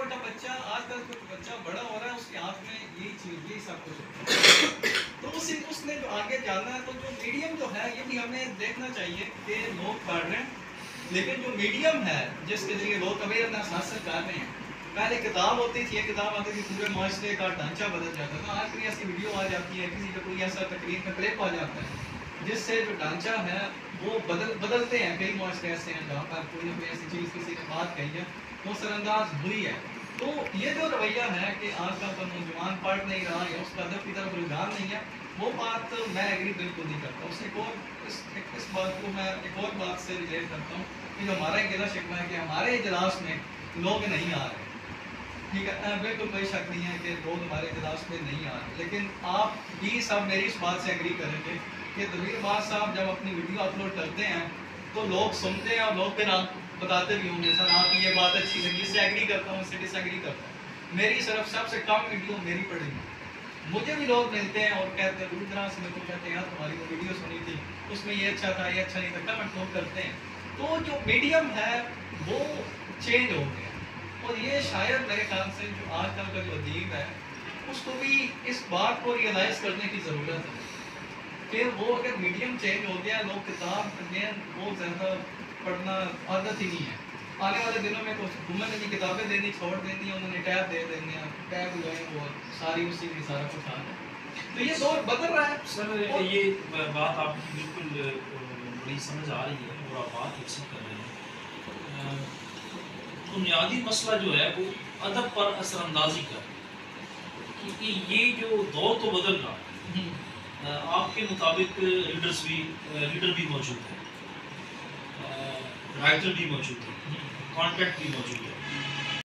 چھوٹا بچہ آج کل کوئی بچہ بڑا ہو رہا ہے اس کے ہاتھ میں یہی چیز یہی سب کچھ ہوتا ہے تو اس نے جو آگے جانا ہے تو جو میڈیم جو ہے یہ بھی ہمیں دیکھنا چاہیے کہ لوگ پڑھ رہے ہیں لیکن جو میڈیم ہے جس کے ذریعے لوگ اویئرنیس حاصل کر رہے ہیں پہلے کتاب ہوتی تھی یہ کتاب آتی تھی پورے معاشرے کا ڈھانچہ بدل جاتا تھا آج کوئی ایسی ویڈیو آ جاتی ہے کسی کا کوئی ایسا تقریر کا کلپ آ جاتا ہے جس سے جو ڈھانچہ ہے وہ بدلتے ہیں کئی معاشرے ایسے ہیں جہاں پر کوئی نہ کوئی ایسی چیز کسی نے بات کہی ہے وہ سر انداز ہوئی ہے تو یہ جو رویہ ہے کہ آج کل کا نوجوان پڑھ نہیں رہا یا اس کا ادب کی طرف رجحان نہیں ہے وہ بات میں ایگری بالکل نہیں کرتا اس بات کو میں ایک اور بات سے ریلیٹ کرتا ہوں کہ جو ہمارا گلا شکوہ ہے کہ ہمارے اجلاس میں لوگ نہیں آ رہے ٹھیک ہے بالکل کوئی شک نہیں ہے کہ لوگ ہمارے اجلاس میں نہیں آ رہے لیکن آپ بھی سب میری اس بات سے ایگری کریں گے کہ دلیر باز صاحب جب اپنی ویڈیو اپلوڈ کرتے ہیں تو لوگ سنتے ہیں اور لوگ پھر آپ بتاتے بھی ہوں گے سر آپ کی یہ بات اچھی لگی اس سے ایگری کرتا ہوں اس سے ڈس ایگری کرتا ہوں میری صرف سب سے کم ویڈیو میری پڑی ہے مجھے بھی لوگ ملتے ہیں اور کہتے ہیں پوری طرح سے میرے کو کہتے ہیں یار تمہاری وہ ویڈیو سنی تھی اس میں یہ اچھا تھا یہ اچھا نہیں تھا کمنٹ لوگ کرتے ہیں تو جو میڈیم ہے وہ چینج ہو گیا اور یہ شاید میرے خیال سے جو آج کل کا جو ادیب ہے اس کو بھی اس بات کو ریئلائز کرنے کی ضرورت ہے کہ وہ اگر میڈیم چینج ہو گیا لوگ کتاب میں بہت زیادہ پڑھنا عادت ہی نہیں ہے آنے والے دنوں میں کچھ حکومت نے بھی کتابیں دینی چھوڑ دینی ہیں انہوں نے ٹیب دے دیں گے ٹیب جو ہے وہ ساری اسی میں سارا کچھ آ ہے تو یہ دور بدل رہا ہے سر یہ بات آپ کی بالکل بڑی سمجھ آ رہی ہے اور آپ بات اکسپ کر رہے ہیں بنیادی مسئلہ جو ہے وہ ادب پر اثر اندازی کا کیونکہ یہ جو دور تو بدل رہا آپ کے مطابق لیڈر بھی موجود ہے رائٹر بھی موجود ہے کانٹینٹ بھی موجود ہے